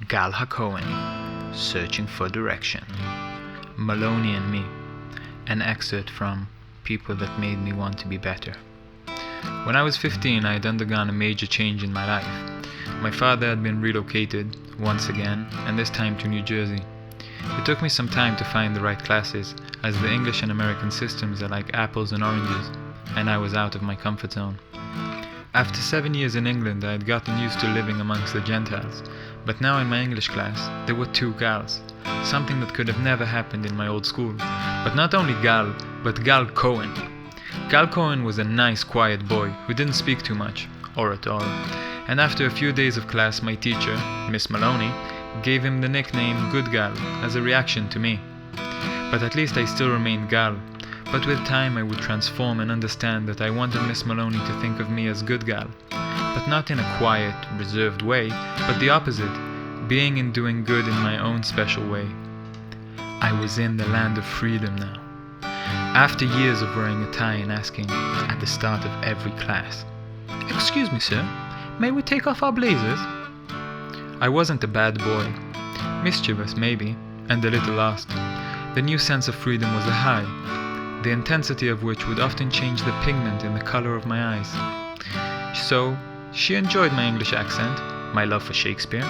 Gal Hacohen, Searching for Direction. Malloney and Me. An excerpt from People That Made Me Want to Be Better. When I was 15, I had undergone a major change in my life. My father had been relocated, once again, and this time to New Jersey. It took me some time to find the right classes, as the English and American systems are like apples and oranges, and I was out of my comfort zone. After 7 years in England, I had gotten used to living amongst the Gentiles, but now in my English class, there were 2 gals, something that could have never happened in my old school. But not only gal, but Gal Cohen. Gal Cohen was a nice, quiet boy who didn't speak too much, or at all, and after a few days of class, my teacher, Miss Malloney, gave him the nickname Good Gal as a reaction to me. But at least I still remained Gal. But with time I would transform and understand that I wanted Miss Malloney to think of me as Good Gal, but not in a quiet, reserved way, but the opposite, being and doing good in my own special way. I was in the land of freedom now. After years of wearing a tie and asking, at the start of every class, "Excuse me, sir, may we take off our blazers?" I wasn't a bad boy. Mischievous, maybe, and a little lost. The new sense of freedom was a high, the intensity of which would often change the pigment in the color of my eyes. So, she enjoyed my English accent, my love for Shakespeare.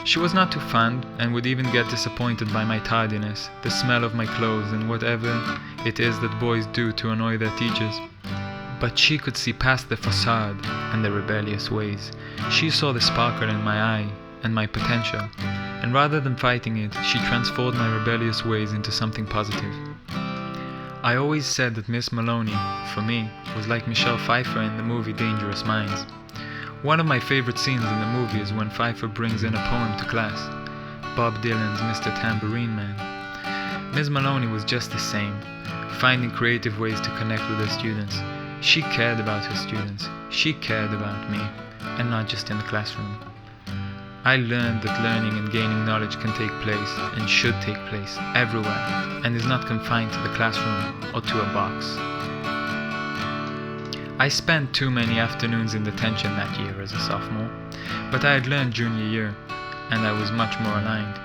She was not too fond, and would even get disappointed by my tardiness, the smell of my clothes, and whatever it is that boys do to annoy their teachers. But she could see past the facade and the rebellious ways. She saw the sparkle in my eye and my potential, and rather than fighting it, she transformed my rebellious ways into something positive. I always said that Miss Malloney, for me, was like Michelle Pfeiffer in the movie Dangerous Minds. One of my favorite scenes in the movie is when Pfeiffer brings in a poem to class, Bob Dylan's Mr. Tambourine Man. Miss Malloney was just the same, finding creative ways to connect with her students. She cared about her students, she cared about me, and not just in the classroom. I learned that learning and gaining knowledge can take place, and should take place, everywhere, and is not confined to the classroom or to a box. I spent too many afternoons in detention that year as a sophomore, but I had learned junior year, and I was much more aligned.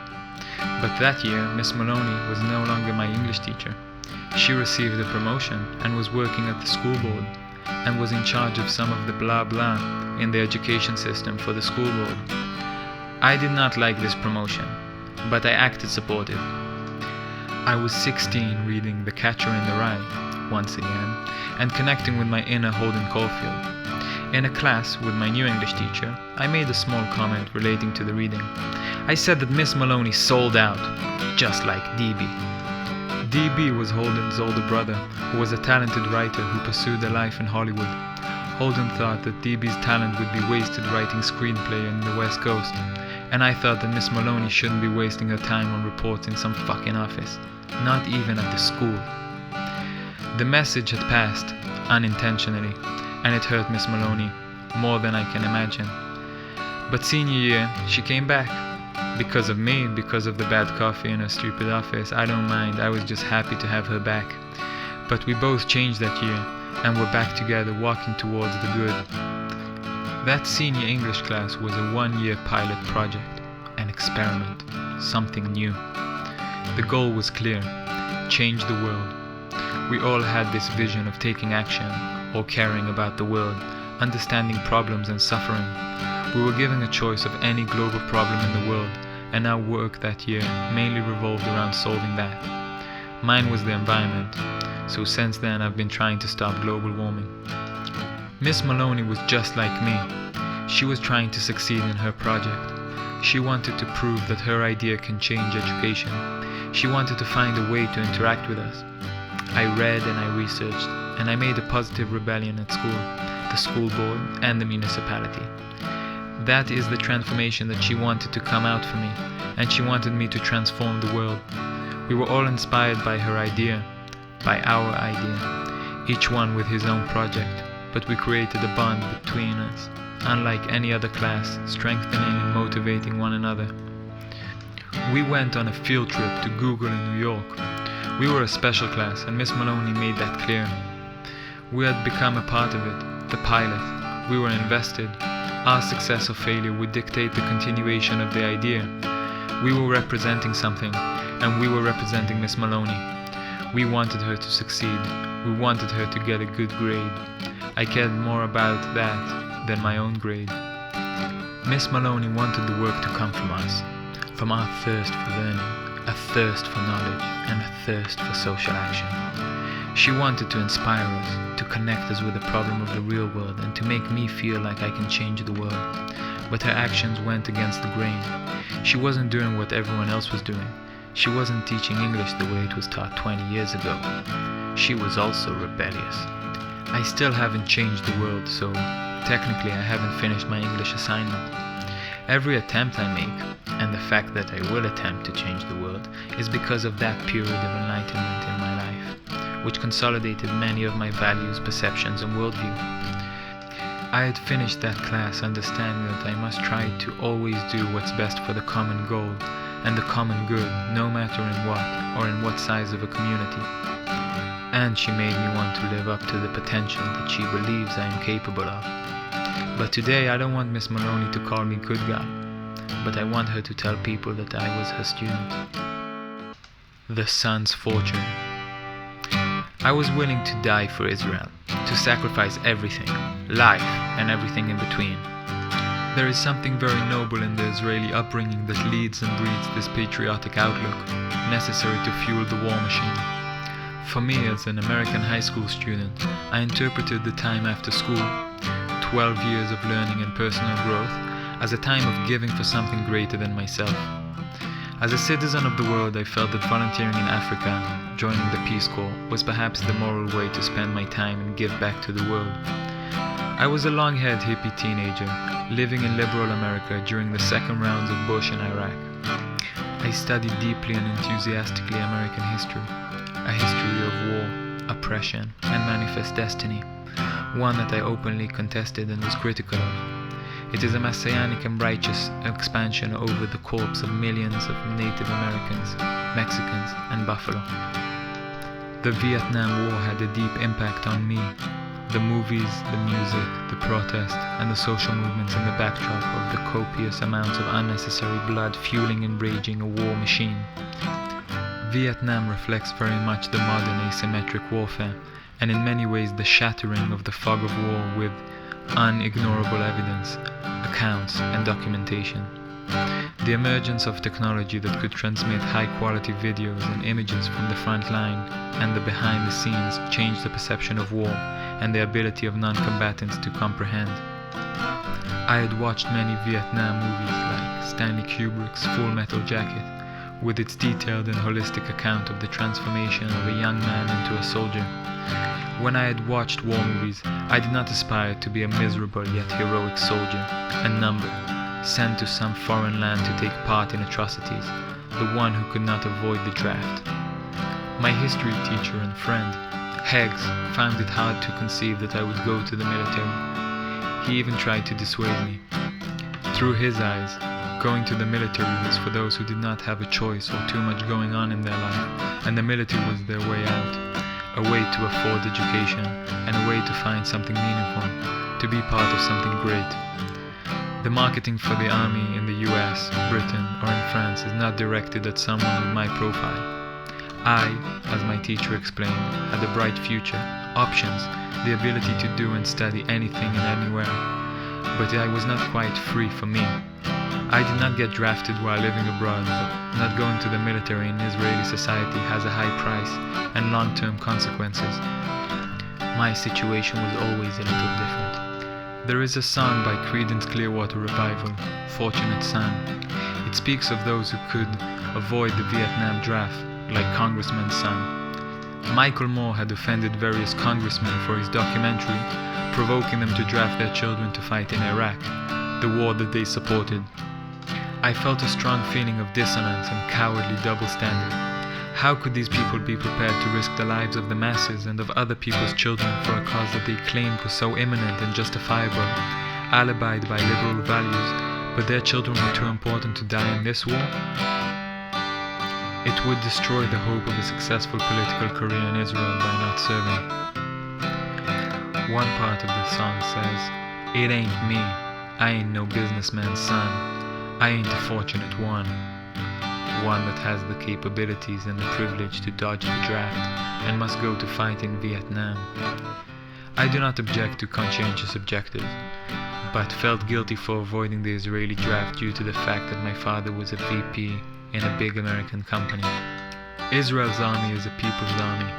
But that year, Miss Malloney was no longer my English teacher. She received a promotion and was working at the school board, and was in charge of some of the blah blah in the education system for the school board. I did not like this promotion, but I acted supportive. I was 16 reading The Catcher in the Rye, once again, and connecting with my inner Holden Caulfield. In a class with my new English teacher, I made a small comment relating to the reading. I said that Miss Malloney sold out, just like DB. DB was Holden's older brother, who was a talented writer who pursued a life in Hollywood. Holden thought that DB's talent would be wasted writing screenplay in the West Coast, and I thought that Miss Malloney shouldn't be wasting her time on reports in some fucking office, not even at the school. The message had passed, unintentionally, and it hurt Miss Malloney more than I can imagine. But senior year, she came back. Because of me, because of the bad coffee in her stupid office, I don't mind, I was just happy to have her back. But we both changed that year, and were back together walking towards the good. That senior English class was a 1-year pilot project, an experiment, something new. The goal was clear, change the world. We all had this vision of taking action, or caring about the world, understanding problems and suffering. We were given a choice of any global problem in the world, and our work that year mainly revolved around solving that. Mine was the environment, so since then I've been trying to stop global warming. Miss Malloney was just like me. She was trying to succeed in her project. She wanted to prove that her idea can change education. She wanted to find a way to interact with us. I read and I researched, and I made a positive rebellion at school, the school board, and the municipality. That is the transformation that she wanted to come out for me, and she wanted me to transform the world. We were all inspired by her idea, by our idea, each one with his own project, but we created a bond between us, unlike any other class, strengthening and motivating one another. We went on a field trip to Google in New York. We were a special class, and Miss Malloney made that clear. We had become a part of it, the pilot. We were invested. Our success or failure would dictate the continuation of the idea. We were representing something, and we were representing Miss Malloney. We wanted her to succeed. We wanted her to get a good grade. I cared more about that than my own grade. Miss Malloney wanted the work to come from us, from our thirst for learning, a thirst for knowledge, and a thirst for social action. She wanted to inspire us, to connect us with the problem of the real world, and to make me feel like I can change the world. But her actions went against the grain. She wasn't doing what everyone else was doing. She wasn't teaching English the way it was taught 20 years ago. She was also rebellious. I still haven't changed the world, so technically I haven't finished my English assignment. Every attempt I make, and the fact that I will attempt to change the world, is because of that period of enlightenment in my life, which consolidated many of my values, perceptions, and worldview. I had finished that class understanding that I must try to always do what's best for the common goal and the common good, no matter in what or in what size of a community. And she made me want to live up to the potential that she believes I am capable of. But today I don't want Miss Malloney to call me good guy, but I want her to tell people that I was her student. The son's fortune. I was willing to die for Israel, to sacrifice everything, life and everything in between. There is something very noble in the Israeli upbringing that leads and breeds this patriotic outlook, necessary to fuel the war machine. For me, as an American high school student, I interpreted the time after school, 12 years of learning and personal growth, as a time of giving for something greater than myself. As a citizen of the world, I felt that volunteering in Africa, joining the Peace Corps, was perhaps the moral way to spend my time and give back to the world. I was a long-haired hippie teenager, living in liberal America during the second rounds of Bush in Iraq. I studied deeply and enthusiastically American history, a history of war, oppression, and manifest destiny, one that I openly contested and was critical of. It is a messianic and righteous expansion over the corpse of millions of Native Americans, Mexicans, and Buffalo. The Vietnam War had a deep impact on me. The movies, the music, the protest, and the social movements in the backdrop of the copious amounts of unnecessary blood fueling and raging a war machine. Vietnam reflects very much the modern asymmetric warfare, and in many ways the shattering of the fog of war with unignorable evidence, accounts, and documentation. The emergence of technology that could transmit high-quality videos and images from the front line and the behind the scenes changed the perception of war and the ability of non-combatants to comprehend. I had watched many Vietnam movies like Stanley Kubrick's Full Metal Jacket, with its detailed and holistic account of the transformation of a young man into a soldier. When I had watched war movies, I did not aspire to be a miserable yet heroic soldier, a number, sent to some foreign land to take part in atrocities, the one who could not avoid the draft. My history teacher and friend, Heggs, found it hard to conceive that I would go to the military. He even tried to dissuade me. Through his eyes, going to the military was for those who did not have a choice or too much going on in their life, and the military was their way out, a way to afford education, and a way to find something meaningful, to be part of something great. The marketing for the army in the US, Britain, or in France is not directed at someone with my profile. I, as my teacher explained, had a bright future, options, the ability to do and study anything and anywhere. But I was not quite free for me. I did not get drafted while living abroad, but not going to the military in Israeli society has a high price and long-term consequences. My situation was always a little different. There is a song by Creedence Clearwater Revival, Fortunate Son. It speaks of those who could avoid the Vietnam draft, like Congressman's son. Michael Moore had offended various congressmen for his documentary, provoking them to draft their children to fight in Iraq, the war that they supported. I felt a strong feeling of dissonance and cowardly double standard. How could these people be prepared to risk the lives of the masses and of other people's children for a cause that they claimed was so imminent and justifiable, alibied by liberal values, but their children were too important to die in this war? It would destroy the hope of a successful political career in Israel by not serving. One part of the song says, "It ain't me, I ain't no businessman's son. I ain't a fortunate one. One that has the capabilities and the privilege to dodge the draft and must go to fight in Vietnam. I do not object to conscientious objectives, but felt guilty for avoiding the Israeli draft due to the fact that my father was a VP in a big American company. Israel's army is a people's army.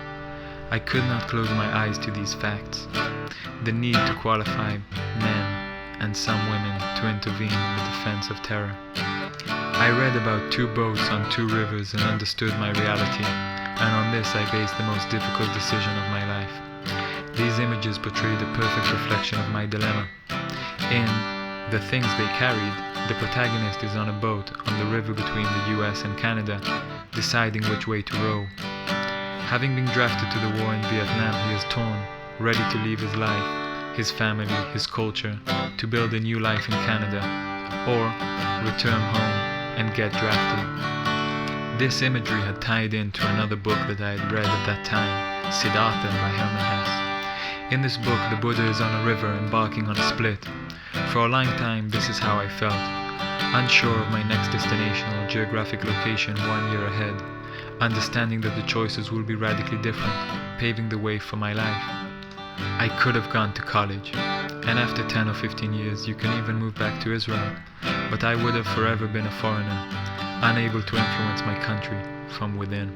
I could not close my eyes to these facts. The need to qualify men and some women to intervene in the defense of terror. I read about 2 boats on 2 rivers and understood my reality, and on this I based the most difficult decision of my life. These images portray the perfect reflection of my dilemma. In The Things They Carried, the protagonist is on a boat on the river between the US and Canada, deciding which way to row. Having been drafted to the war in Vietnam, he is torn, ready to leave his life, his family, his culture, to build a new life in Canada, or return home and get drafted. This imagery had tied into another book that I had read at that time, Siddhartha by Hermann Hesse. In this book, the Buddha is on a river embarking on a split. For a long time, this is how I felt, unsure of my next destination or geographic location 1 year ahead, understanding that the choices will be radically different, paving the way for my life. I could have gone to college, and after 10 or 15 years you can even move back to Israel, but I would have forever been a foreigner, unable to influence my country from within.